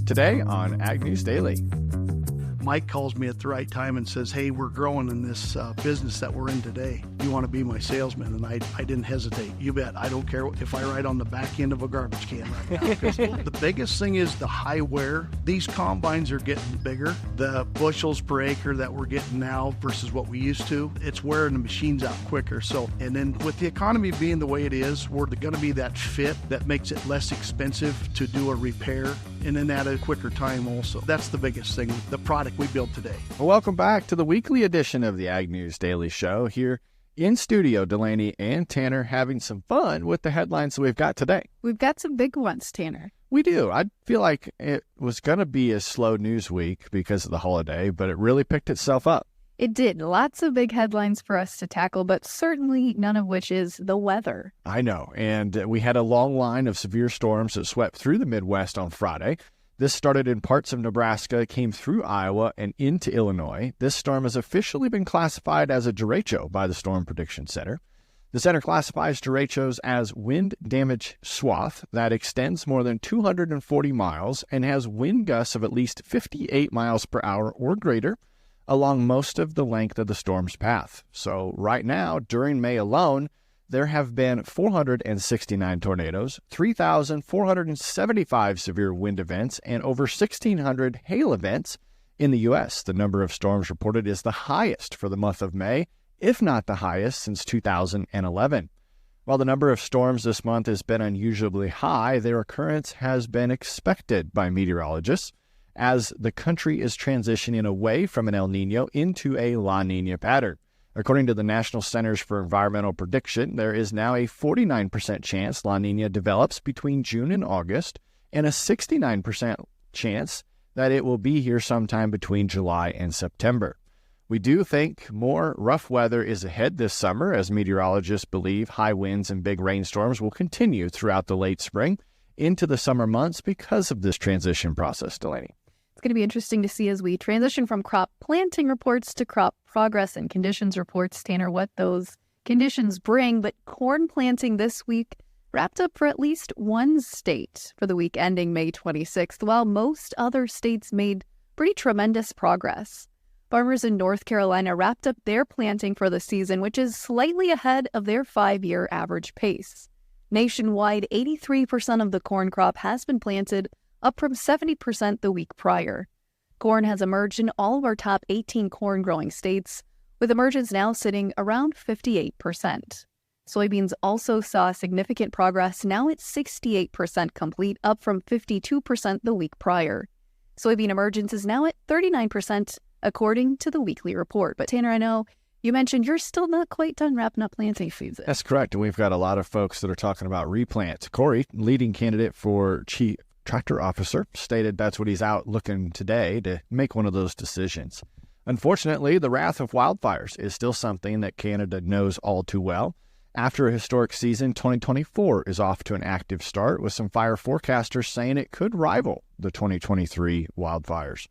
today on Ag News Daily. Mike calls me at the right time and says, hey, we're growing in this business that we're in today. You want to be my salesman? And I didn't hesitate. You bet. I don't care if I ride on the back end of a garbage can right now. Because the biggest thing is the high wear. These combines are getting bigger. The bushels per acre that we're getting now versus what we used to, it's wearing the machines out quicker. So, and then with the economy being the way it is, we're going to be that fit that makes it less expensive to do a repair and then at a quicker time also. That's the biggest thing, the product we build today. Well, welcome back to the weekly edition of the Ag News Daily Show. Here in studio, Delaney and Tanner having some fun with the headlines that we've got today. We've got some big ones, Tanner. We do. I feel like it was going to be a slow news week because of the holiday, but it really picked itself up. It did. Lots of big headlines for us to tackle, but certainly none of which is the weather. I know. And we had a long line of severe storms that swept through the Midwest on Friday. This started in parts of Nebraska, came through Iowa and into Illinois. This storm has officially been classified as a derecho by the Storm Prediction Center. The center classifies derechos as wind damage swath that extends more than 240 miles and has wind gusts of at least 58 miles per hour or greater along most of the length of the storm's path. So right now, during May alone, there have been 469 tornadoes, 3,475 severe wind events, and over 1,600 hail events in the U.S. The number of storms reported is the highest for the month of May, if not the highest since 2011. While the number of storms this month has been unusually high, their occurrence has been expected by meteorologists as the country is transitioning away from an El Nino into a La Nina pattern. According to the National Centers for Environmental Prediction, there is now a 49% chance La Nina develops between June and August, and a 69% chance that it will be here sometime between July and September. We do think more rough weather is ahead this summer, as meteorologists believe high winds and big rainstorms will continue throughout the late spring into the summer months because of this transition process, Delaney. It's going to be interesting to see as we transition from crop planting reports to crop progress and conditions reports, Tanner, what those conditions bring. But corn planting this week wrapped up for at least one state for the week ending May 26th, while most other states made pretty tremendous progress. Farmers in North Carolina wrapped up their planting for the season, which is slightly ahead of their 5-year average pace. Nationwide, 83% of the corn crop has been planted, up from 70% the week prior. Corn has emerged in all of our top 18 corn-growing states, with emergence now sitting around 58%. Soybeans also saw significant progress, now at 68% complete, up from 52% the week prior. Soybean emergence is now at 39%, according to the weekly report. But Tanner, I know you mentioned you're still not quite done wrapping up planting season. That's correct, and we've got a lot of folks that are talking about replant. Corey, leading candidate for Chief Tractor Officer, stated that's what he's out looking today to make one of those decisions. Unfortunately, the wrath of wildfires is still something that Canada knows all too well. After a historic season, 2024 is off to an active start, with some fire forecasters saying it could rival the 2023 wildfires.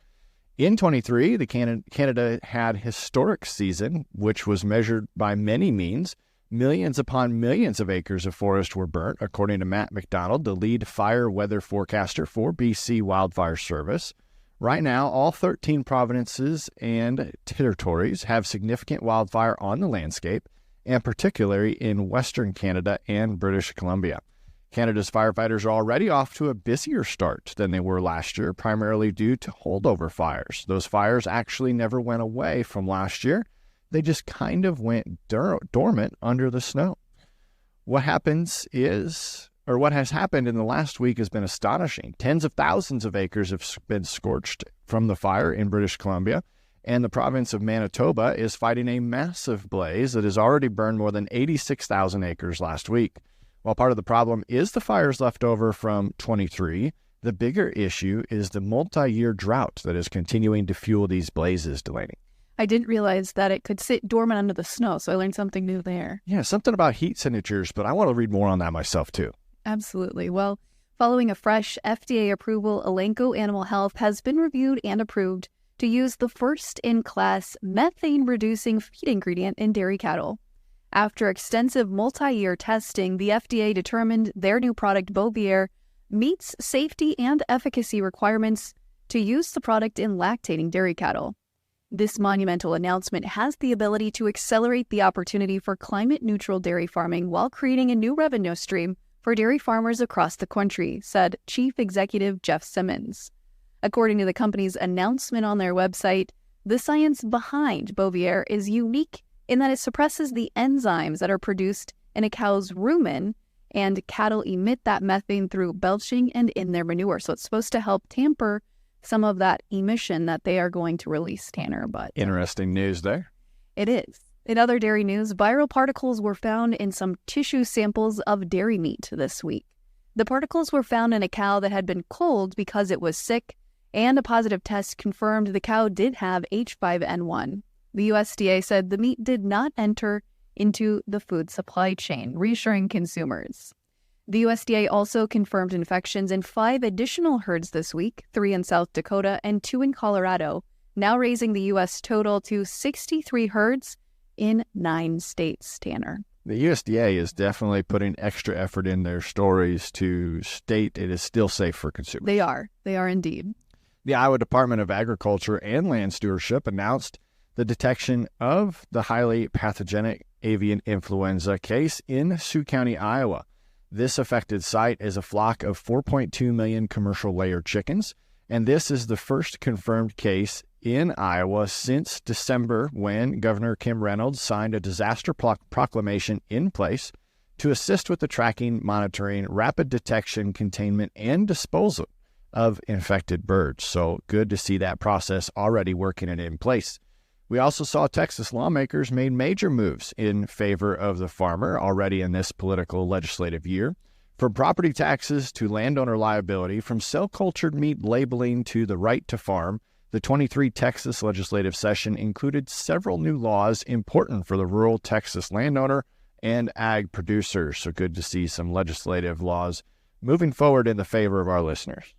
In 23, Canada had historic season, which was measured by many means. Millions upon millions of acres of forest were burnt, according to Matt McDonald, the lead fire weather forecaster for BC Wildfire Service. Right now, all 13 provinces and territories have significant wildfire on the landscape, and particularly in Western Canada and British Columbia. Canada's firefighters are already off to a busier start than they were last year, primarily due to holdover fires. Those fires actually never went away from last year. They just kind of went dormant under the snow. What has happened in the last week has been astonishing. Tens of thousands of acres have been scorched from the fire in British Columbia, and the province of Manitoba is fighting a massive blaze that has already burned more than 86,000 acres last week. While part of the problem is the fires left over from 23, the bigger issue is the multi-year drought that is continuing to fuel these blazes, Delaney. I didn't realize that it could sit dormant under the snow, so I learned something new there. Yeah, something about heat signatures, but I want to read more on that myself, too. Absolutely. Well, following a fresh FDA approval, Elanco Animal Health has been reviewed and approved to use the first-in-class methane-reducing feed ingredient in dairy cattle. After extensive multi-year testing, the FDA determined their new product, Bovaer, meets safety and efficacy requirements to use the product in lactating dairy cattle. This monumental announcement has the ability to accelerate the opportunity for climate-neutral dairy farming while creating a new revenue stream for dairy farmers across the country, said Chief Executive Jeff Simmons. According to the company's announcement on their website, the science behind Bovaer is unique in that it suppresses the enzymes that are produced in a cow's rumen, and cattle emit that methane through belching and in their manure. So it's supposed to help tamper some of that emission that they are going to release, Tanner. But interesting news there. It is. In other dairy news, viral particles were found in some tissue samples of dairy meat this week. The particles were found in a cow that had been culled because it was sick, and a positive test confirmed the cow did have H5N1. The USDA said the meat did not enter into the food supply chain, reassuring consumers. The USDA also confirmed infections in 5 additional herds this week, 3 in South Dakota and 2 in Colorado, now raising the U.S. total to 63 herds in 9 states, Tanner. The USDA is definitely putting extra effort in their stories to state it is still safe for consumers. They are indeed. The Iowa Department of Agriculture and Land Stewardship announced the detection of the highly pathogenic avian influenza case in Sioux County, Iowa. This affected site is a flock of 4.2 million commercial layer chickens, and this is the first confirmed case in Iowa since December, when Governor Kim Reynolds signed a disaster proclamation in place to assist with the tracking, monitoring, rapid detection, containment, and disposal of infected birds. So good to see that process already working and in place. We also saw Texas lawmakers made major moves in favor of the farmer already in this political legislative year. From property taxes to landowner liability, from cell-cultured meat labeling to the right to farm, the 23 Texas legislative session included several new laws important for the rural Texas landowner and ag producers. So good to see some legislative laws moving forward in the favor of our listeners.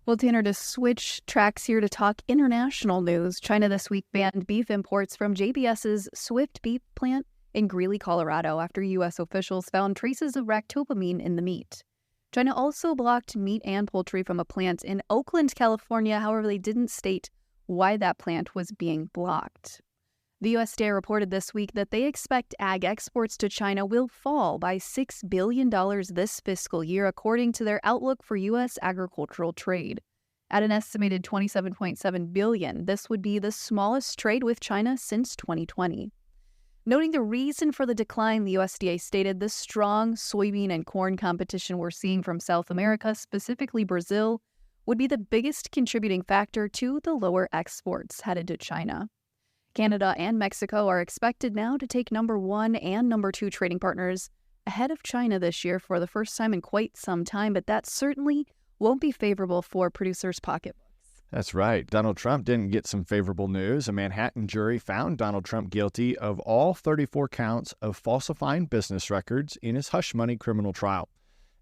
Well, Tanner, to switch tracks here to talk international news, China this week banned beef imports from JBS's Swift beef plant in Greeley, Colorado, after U.S. officials found traces of ractopamine in the meat. China also blocked meat and poultry from a plant in Oakland, California. However, they didn't state why that plant was being blocked. The USDA reported this week that they expect ag exports to China will fall by $6 billion this fiscal year, according to their outlook for U.S. agricultural trade. At an estimated $27.7 billion, this would be the smallest trade with China since 2020. Noting the reason for the decline, the USDA stated the strong soybean and corn competition we're seeing from South America, specifically Brazil, would be the biggest contributing factor to the lower exports headed to China. Canada and Mexico are expected now to take number 1 and number 2 trading partners ahead of China this year for the first time in quite some time, but that certainly won't be favorable for producers' pocketbooks. That's right. Donald Trump didn't get some favorable news. A Manhattan jury found Donald Trump guilty of all 34 counts of falsifying business records in his hush money criminal trial.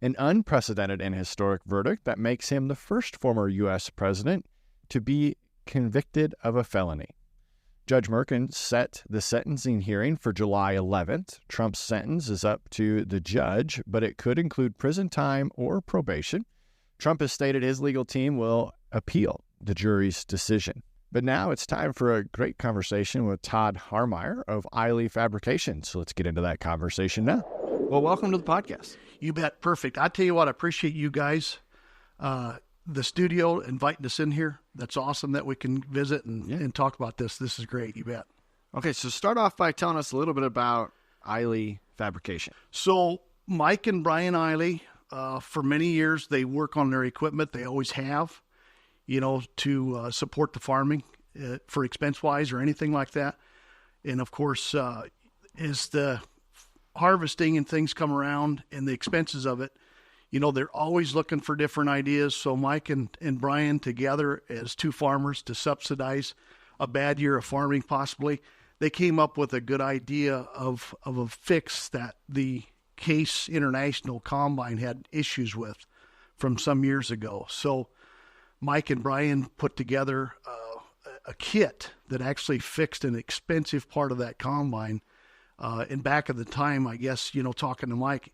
An unprecedented and historic verdict that makes him the first former U.S. president to be convicted of a felony. Judge Merkin set the sentencing hearing for July 11th. Trump's sentence is up to the judge, but it could include prison time or probation. Trump has stated his legal team will appeal the jury's decision. But now it's time for a great conversation with Todd Harmeyer of Ihle Fabrication. So let's get into that conversation now. Well, welcome to the podcast. You bet. Perfect. I tell you what, I appreciate you guys, the studio, inviting us in here. That's awesome that we can visit and talk about this. This is great. You bet. Okay, so start off by telling us a little bit about Ihle Fabrication. So Mike and Brian Ihle, for many years, they work on their equipment. They always have, to support the farming for expense-wise or anything like that. And, of course, as the harvesting and things come around and the expenses of it, they're always looking for different ideas. So Mike and Brian together as two farmers to subsidize a bad year of farming possibly, they came up with a good idea of a fix that the Case International Combine had issues with from some years ago. So Mike and Brian put together a kit that actually fixed an expensive part of that combine. And back at the time, I guess, talking to Mike,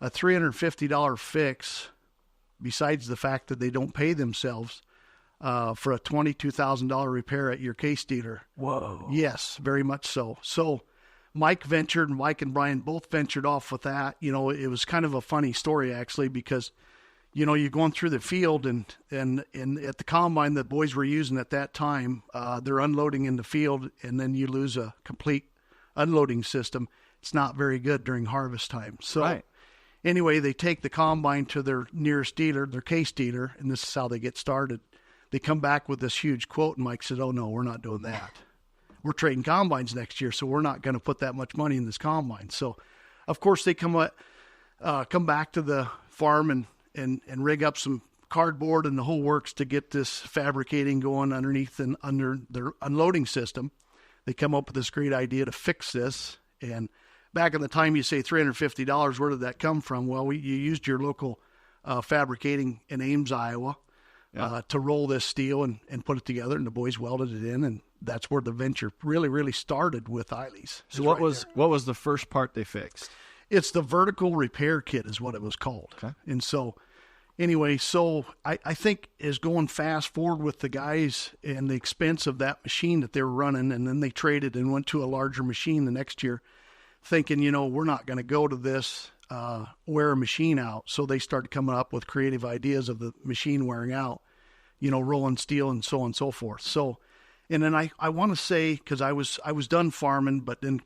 a $350 fix besides the fact that they don't pay themselves for a $22,000 repair at your case dealer. Whoa. Yes, very much so. So Mike and Brian both ventured off with that. You know, it was kind of a funny story, actually, because, you know, you're going through the field and at the combine that boys were using at that time, they're unloading in the field, and then you lose a complete unloading system. It's not very good during harvest time. So anyway, they take the combine to their nearest dealer, their case dealer, and this is how they get started. They come back with this huge quote, and Mike said, "Oh, no, we're not doing that. We're trading combines next year, so we're not going to put that much money in this combine." So, of course, they come back to the farm and rig up some cardboard and the whole works to get this fabricating going underneath and under their unloading system. They come up with this great idea to fix this. And back in the time, you say $350, where did that come from? Well, you used your local fabricating in Ames, Iowa, to roll this steel and put it together, and the boys welded it in, and that's where the venture really started with Ihle's. So what was the first part they fixed? It's the vertical repair kit is what it was called. Okay. And so anyway, I think is going fast forward with the guys and the expense of that machine that they were running, and then they traded and went to a larger machine the next year, thinking, you know, we're not going to go to this, wear a machine out. So they started coming up with creative ideas of the machine wearing out, you know, rolling steel and so on and so forth. So, and then I want to say, because I was done farming, but then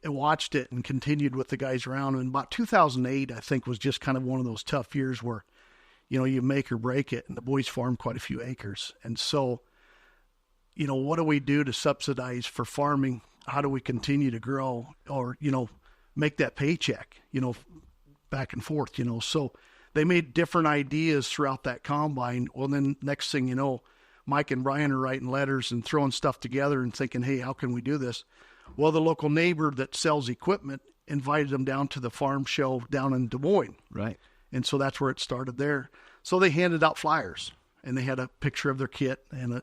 I watched it and continued with the guys around. And about 2008, I think, was just kind of one of those tough years where, you know, you make or break it, and the boys farmed quite a few acres. And so, you know, what do we do to subsidize for farming? How do we continue to grow or, you know, make that paycheck, you know, back and forth, you know? So they made different ideas throughout that combine. Well, then next thing you know, Mike and Brian are writing letters and throwing stuff together and thinking, hey, how can we do this? Well, the local neighbor that sells equipment invited them down to the farm show down in Des Moines. Right. And so that's where it started there. So they handed out flyers, and they had a picture of their kit and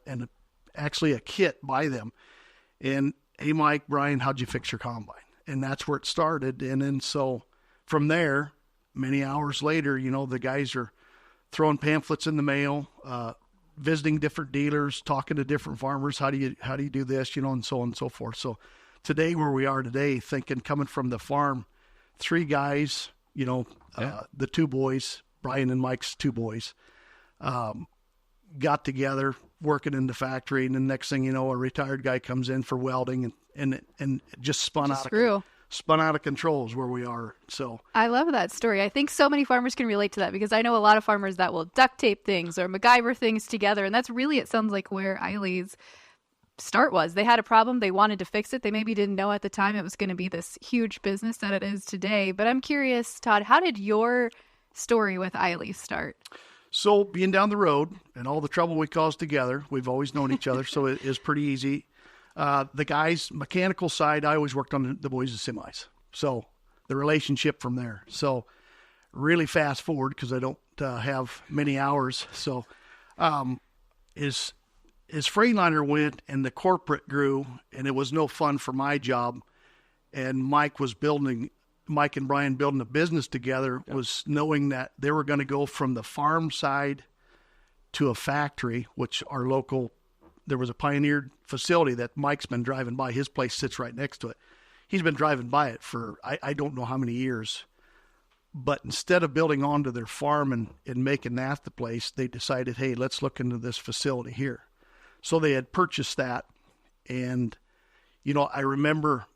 actually a kit by them. And, hey, Mike, Brian, how'd you fix your combine? And that's where it started. And then so from there, many hours later, you know, the guys are throwing pamphlets in the mail, visiting different dealers, talking to different farmers. How do you do this, you know, and so on and so forth. So today, where we are today, thinking coming from the farm, 3 guys, you know, the 2 boys, Brian and Mike's 2 boys, got together working in the factory, and the next thing you know, a retired guy comes in for welding, and it just spun out of control is where we are. So I love that story. I think so many farmers can relate to that, because I know a lot of farmers that will duct tape things or MacGyver things together, and that's really, it sounds like, where Ihle's start was. They had a problem, they wanted to fix it. They maybe didn't know at the time it was going to be this huge business that it is today. But I'm curious, Todd, how did your story with Ihle start? So being down the road and all the trouble we caused together, we've always known each other, so it is pretty easy. The guys, mechanical side, I always worked on the boys' semis. So the relationship from there. So really fast forward, because I don't have many hours. So as Freightliner went and the corporate grew, and it was no fun for my job, and Mike and Brian building a business together, was knowing that they were going to go from the farm side to a factory, which our local, there was a Pioneer facility that Mike's been driving by. His place sits right next to it. He's been driving by it for, I don't know how many years. But instead of building onto their farm and making that the place, they decided, hey, let's look into this facility here. So they had purchased that. And, you know, I remember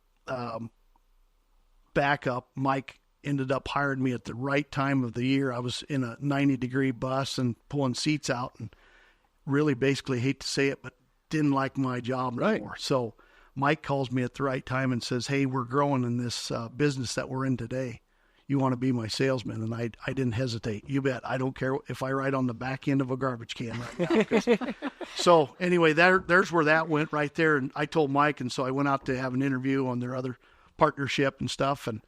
Mike ended up hiring me at the right time of the year. I was in a 90-degree bus and pulling seats out, and really, basically, hate to say it, but didn't like my job anymore. So Mike calls me at the right time and says, hey, we're growing in this business that we're in today. You want to be my salesman? And I didn't hesitate. You bet. I don't care if I ride on the back end of a garbage can right now. So anyway, there's where that went right there. And I told Mike, and so I went out to have an interview on their other partnership and stuff. And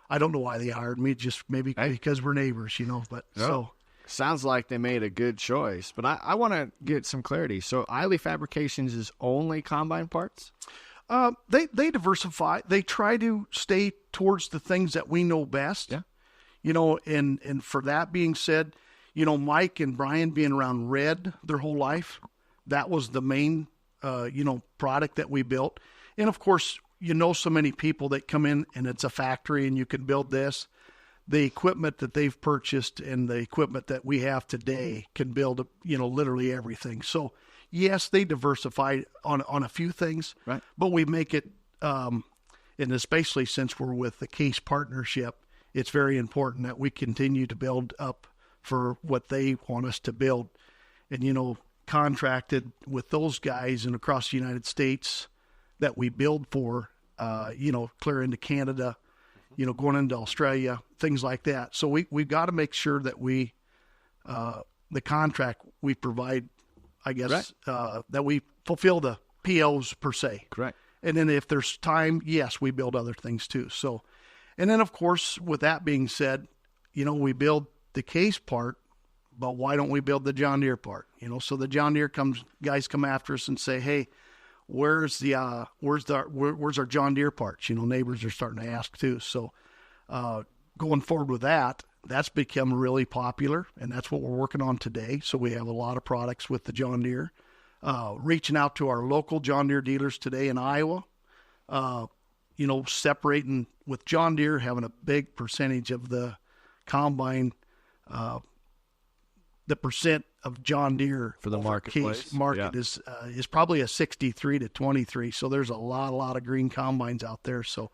I don't know why they hired me, just maybe because we're neighbors, you know. But so sounds like they made a good choice. But I want to get some clarity. So Ihle Fabrications is only combine parts? They diversify. They try to stay towards the things that we know best. Yeah. You know, and for that being said, Mike and Brian being around red their whole life, that was the main, product that we built. And of course, so many people that come in and it's a factory and you can build this. The equipment that they've purchased and the equipment that we have today can build, literally everything. So yes, they diversify on a few things, right? But we make it, and especially since we're with the Case partnership, it's very important that we continue to build up for what they want us to build. And, contracted with those guys and across the United States that we build for, clear into Canada, going into Australia, things like that. So we've got to make sure that the contract we provide, I guess, right. That we fulfill the POs per se. Correct. And then if there's time, yes, we build other things too. So, and then of course, with that being said, we build the Case part, but why don't we build the John Deere part? So the John Deere guys come after us and say, hey, where's our John Deere parts? Neighbors are starting to ask too. So, going forward with that's become really popular, and that's what we're working on today. So we have a lot of products with the John Deere, reaching out to our local John Deere dealers today in Iowa, separating with John Deere, having a big percentage of the combine, the percent of John Deere for the marketplace market is probably a 63 to 23. So there's a lot of green combines out there. So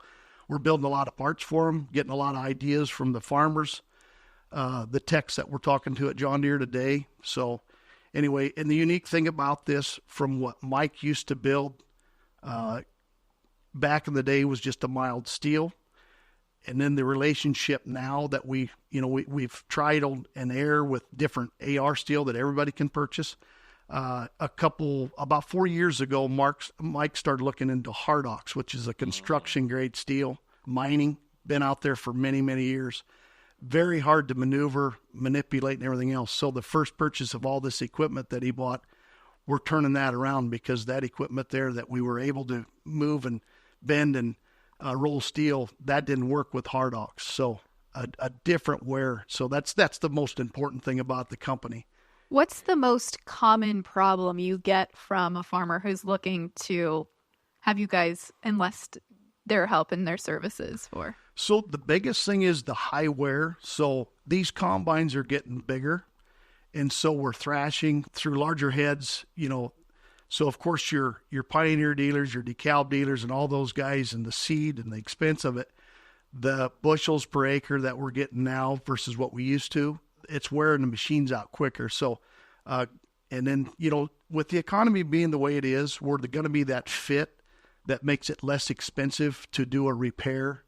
we're building a lot of parts for them, getting a lot of ideas from the farmers, the techs that we're talking to at John Deere today. So anyway, and the unique thing about this from what Mike used to build back in the day was just a mild steel. And then the relationship now that we've tried and error with different AR steel that everybody can purchase. About 4 years ago, Mike started looking into Hardox, which is a construction grade steel, mining, been out there for many, many years. Very hard to maneuver, manipulate, and everything else. So the first purchase of all this equipment that he bought, we're turning that around because that equipment there that we were able to move and bend and roll steel, that didn't work with Hardox. So a different wear. So that's the most important thing about the company. What's the most common problem you get from a farmer who's looking to have you guys enlist their help and their services for? So the biggest thing is the high wear. So these combines are getting bigger. And so we're thrashing through larger heads, So, of course, your Pioneer dealers, your DeKalb dealers, and all those guys, and the seed and the expense of it, the bushels per acre that we're getting now versus what we used to, it's wearing the machines out quicker. So, and then, with the economy being the way it is, we're going to be that fit that makes it less expensive to do a repair,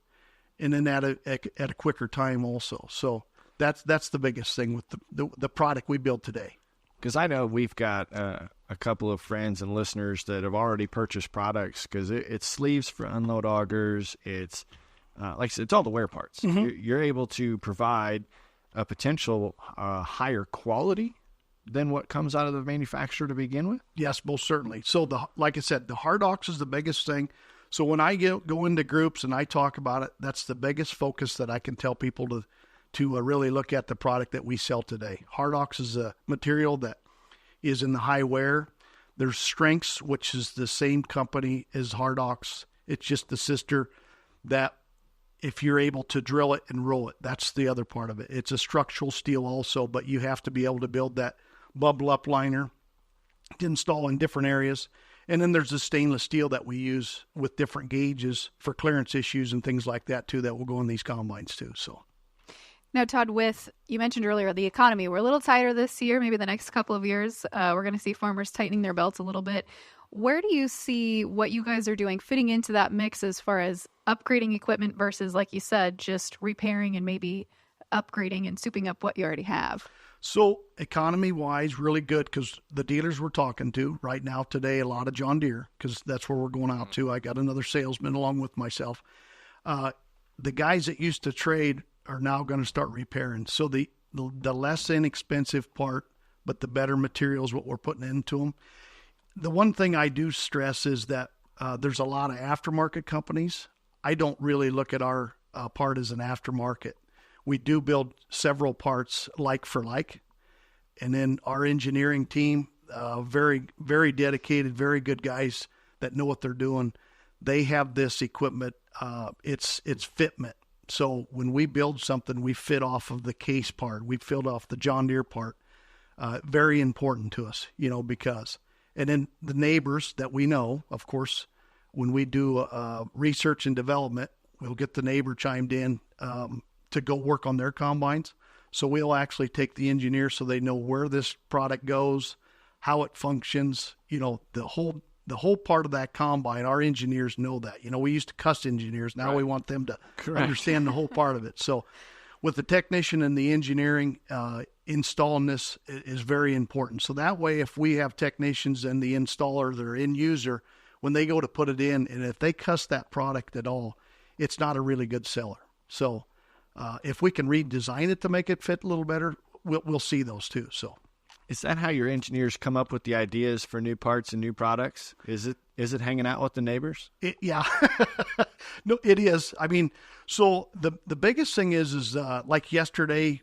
and then at a quicker time also. So that's the biggest thing with the product we build today. Because I know we've got a couple of friends and listeners that have already purchased products because it's sleeves for unload augers. It's, like I said, it's all the wear parts. Mm-hmm. You're able to provide a potential higher quality than what comes out of the manufacturer to begin with? Yes, most certainly. So, like I said, the Hardox is the biggest thing. So when I go into groups and I talk about it, that's the biggest focus that I can tell people to really look at the product that we sell today. Hardox is a material that is in the high wear. There's Strengths, which is the same company as Hardox. It's just the sister that if you're able to drill it and roll it, that's the other part of it. It's a structural steel also, but you have to be able to build that bubble up liner to install in different areas. And then there's the stainless steel that we use with different gauges for clearance issues and things like that too, that will go in these combines too. So. Now, Todd, you mentioned earlier the economy. We're a little tighter this year, maybe the next couple of years. We're going to see farmers tightening their belts a little bit. Where do you see what you guys are doing fitting into that mix as far as upgrading equipment versus, like you said, just repairing and maybe upgrading and souping up what you already have? So economy-wise, really good because the dealers we're talking to right now today, a lot of John Deere because that's where we're going out to. I got another salesman along with myself. The guys that used to trade are now going to start repairing. So the less inexpensive part, but the better materials, what we're putting into them. The one thing I do stress is that there's a lot of aftermarket companies. I don't really look at our part as an aftermarket. We do build several parts like for like, And then our engineering team, very, very dedicated, very good guys that know what they're doing. They have this equipment. It's fitment. So when we build something, we fit off of the case part. We fit off the John Deere part. Very important to us, because. And then the neighbors that we know, of course, when we do research and development, we'll get the neighbor chimed in to go work on their combines. So we'll actually take the engineer so they know where this product goes, how it functions, the whole part of that combine. Our engineers know that. We used to cuss engineers. Now we want them to understand the whole part of it. So with the technician and the engineering, installing this is very important. So that way, if we have technicians and the installer, their end user, when they go to put it in, and if they cuss that product at all, it's not a really good seller. So if we can redesign it to make it fit a little better, we'll see those too. So, is that how your engineers come up with the ideas for new parts and new products? Is it hanging out with the neighbors? Yeah, no, it is. I mean, so the biggest thing is like yesterday,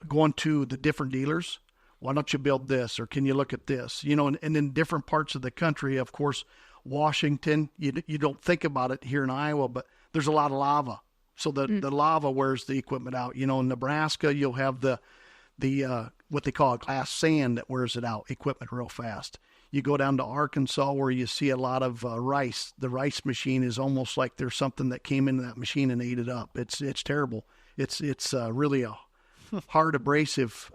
going to the different dealers. Why don't you build this, or can you look at this? And in different parts of the country, of course, Washington, you don't think about it here in Iowa, but there's a lot of lava. So the lava wears the equipment out. In Nebraska, you'll have the what they call glass sand that wears it out, equipment real fast. You go down to Arkansas where you see a lot of rice. The rice machine is almost like there's something that came into that machine and ate it up. It's terrible. It's really a hard abrasive.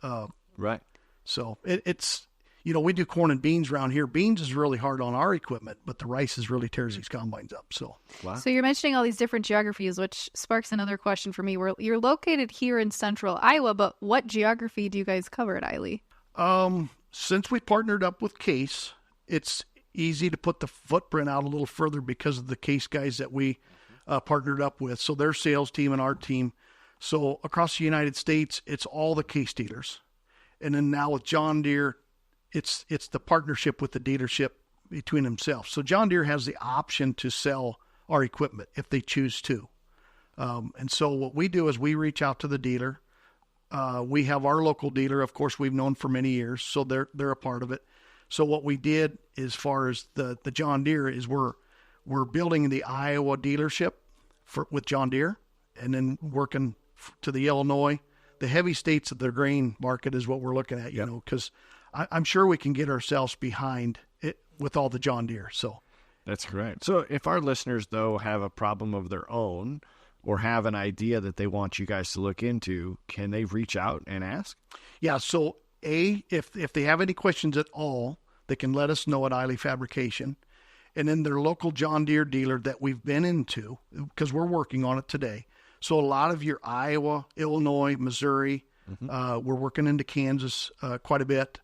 Right. So it's we do corn and beans around here. Beans is really hard on our equipment, but the rice is really tears these combines up. So, wow. So you're mentioning all these different geographies, which sparks another question for me. You're located here in central Iowa, but what geography do you guys cover at Ihle? Since we partnered up with Case, it's easy to put the footprint out a little further because of the Case guys that we partnered up with. So their sales team and our team. So across the United States, it's all the Case dealers. And then now with John Deere, it's the partnership with the dealership between themselves. So John Deere has the option to sell our equipment if they choose to. And so what we do is we reach out to the dealer. We have our local dealer, of course, we've known for many years, so they're a part of it. So what we did as far as the John Deere is we're building the Iowa dealership with John Deere, and then working to the Illinois. The heavy states of the grain market is what we're looking at, because I'm sure we can get ourselves behind it with all the John Deere. So that's correct. So if our listeners, though, have a problem of their own or have an idea that they want you guys to look into, can they reach out and ask? Yeah. So if they have any questions at all, they can let us know at Ihle Fabrication. And then their local John Deere dealer that we've been into, because we're working on it today. So a lot of your Iowa, Illinois, Missouri, we're working into Kansas quite a bit.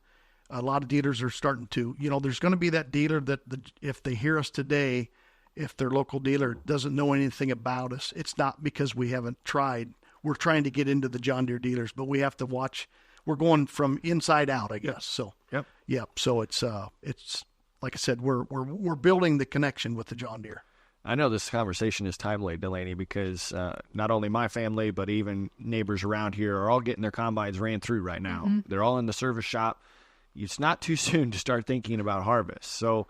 A lot of dealers are starting to, there's going to be that dealer that if they hear us today, if their local dealer doesn't know anything about us, it's not because we haven't tried. We're trying to get into the John Deere dealers, but we have to watch. We're going from inside out, I guess. So, yep. So it's like I said, we're building the connection with the John Deere. I know this conversation is timely, Delaney, because not only my family, but even neighbors around here are all getting their combines ran through right now. Mm-hmm. They're all in the service shop. It's not too soon to start thinking about harvest. So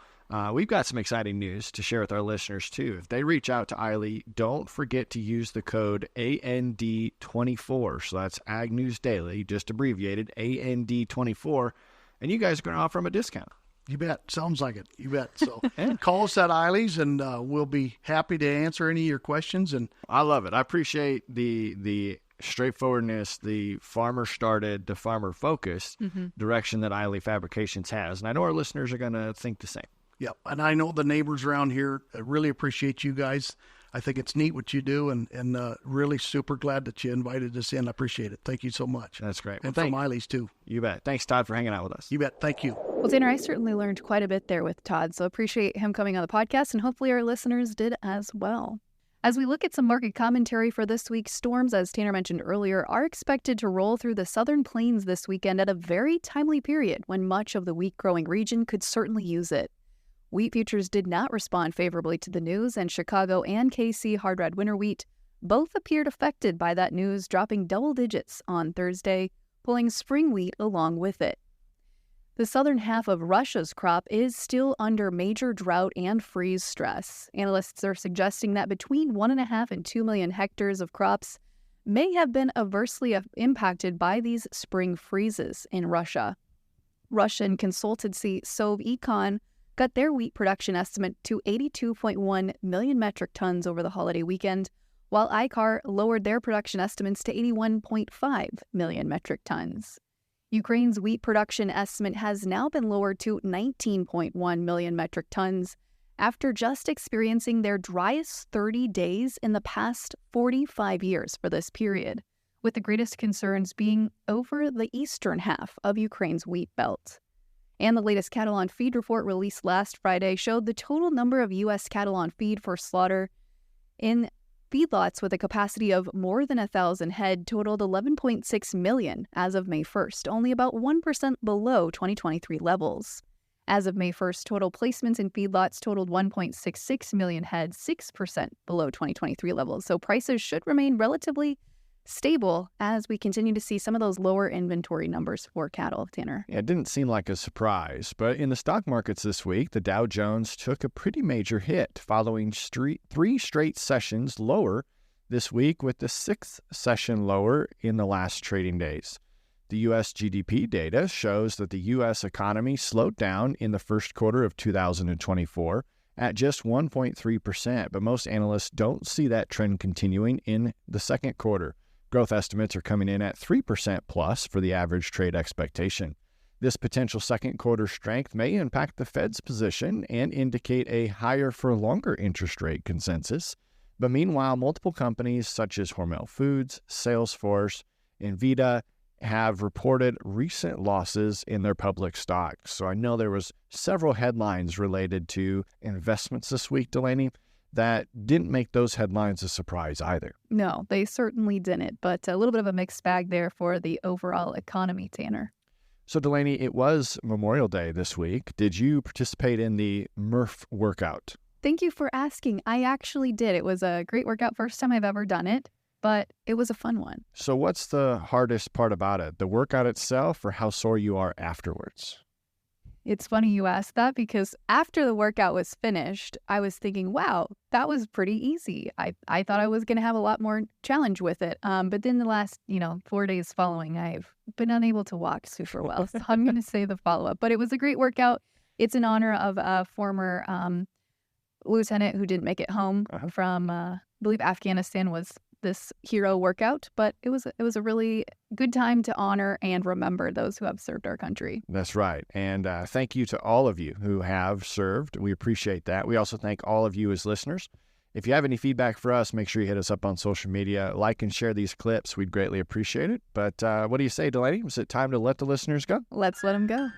we've got some exciting news to share with our listeners, too. If they reach out to Ihle, don't forget to use the code AND24. So that's Ag News Daily, just abbreviated, AND24. And you guys are going to offer them a discount. You bet. Sounds like it. You bet. So call us at Ihle's, and we'll be happy to answer any of your questions. And I love it. I appreciate the straightforwardness, the farmer-started, the farmer-focused direction that Ihle Fabrications has. And I know our listeners are going to think the same. Yep. And I know the neighbors around here really appreciate you guys. I think it's neat what you do, and really super glad that you invited us in. I appreciate it. Thank you so much. That's great. And from Ihle's, too. You bet. Thanks, Todd, for hanging out with us. You bet. Thank you. Well, Tanner, I certainly learned quite a bit there with Todd, so appreciate him coming on the podcast, and hopefully our listeners did as well. As we look at some market commentary for this week, storms, as Tanner mentioned earlier, are expected to roll through the southern plains this weekend at a very timely period when much of the wheat-growing region could certainly use it. Wheat futures did not respond favorably to the news, and Chicago and KC hard red winter wheat both appeared affected by that news, dropping double digits on Thursday, pulling spring wheat along with it. The southern half of Russia's crop is still under major drought and freeze stress. Analysts are suggesting that between 1.5 and 2 million hectares of crops may have been adversely impacted by these spring freezes in Russia. Russian consultancy Sovecon cut their wheat production estimate to 82.1 million metric tons over the holiday weekend, while ICAR lowered their production estimates to 81.5 million metric tons. Ukraine's wheat production estimate has now been lowered to 19.1 million metric tons after just experiencing their driest 30 days in the past 45 years for this period, with the greatest concerns being over the eastern half of Ukraine's wheat belt. And the latest cattle on feed report released last Friday showed the total number of U.S. cattle on feed for slaughter in feedlots with a capacity of more than 1,000 head totaled 11.6 million as of May 1st, only about 1% below 2023 levels. As of May 1st, total placements in feedlots totaled 1.66 million head, 6% below 2023 levels. So prices should remain relatively stable as we continue to see some of those lower inventory numbers for cattle, Tanner. Yeah, it didn't seem like a surprise, but in the stock markets this week, the Dow Jones took a pretty major hit following three straight sessions lower this week, with the sixth session lower in the last trading days. The U.S. GDP data shows that the U.S. economy slowed down in the first quarter of 2024 at just 1.3%, but most analysts don't see that trend continuing in the second quarter. Growth estimates are coming in at 3% plus for the average trade expectation. This potential second quarter strength may impact the Fed's position and indicate a higher for longer interest rate consensus. But meanwhile, multiple companies such as Hormel Foods, Salesforce, and Vita have reported recent losses in their public stocks. So I know there was several headlines related to investments this week, Delaney, that didn't make those headlines a surprise either. No, they certainly didn't, but a little bit of a mixed bag there for the overall economy, Tanner. So Delaney, it was Memorial Day this week. Did you participate in the Murph workout? Thank you for asking. I actually did. It was a great workout, first time I've ever done it, but it was a fun one. So what's the hardest part about it? The workout itself or how sore you are afterwards? It's funny you asked that because after the workout was finished, I was thinking, wow, that was pretty easy. I thought I was going to have a lot more challenge with it. But then the last, 4 days following, I've been unable to walk super well. So I'm going to say the follow-up. But it was a great workout. It's in honor of a former lieutenant who didn't make it home from, I believe, Afghanistan was this hero workout, but it was a really good time to honor and remember those who have served our country. That's right. And thank you to all of you who have served. We appreciate that. We also thank all of you as listeners. If you have any feedback for us, make sure you hit us up on social media, like and share these clips. We'd greatly appreciate it. But what do you say, Delaney? Was it time to let the listeners go? Let's let them go.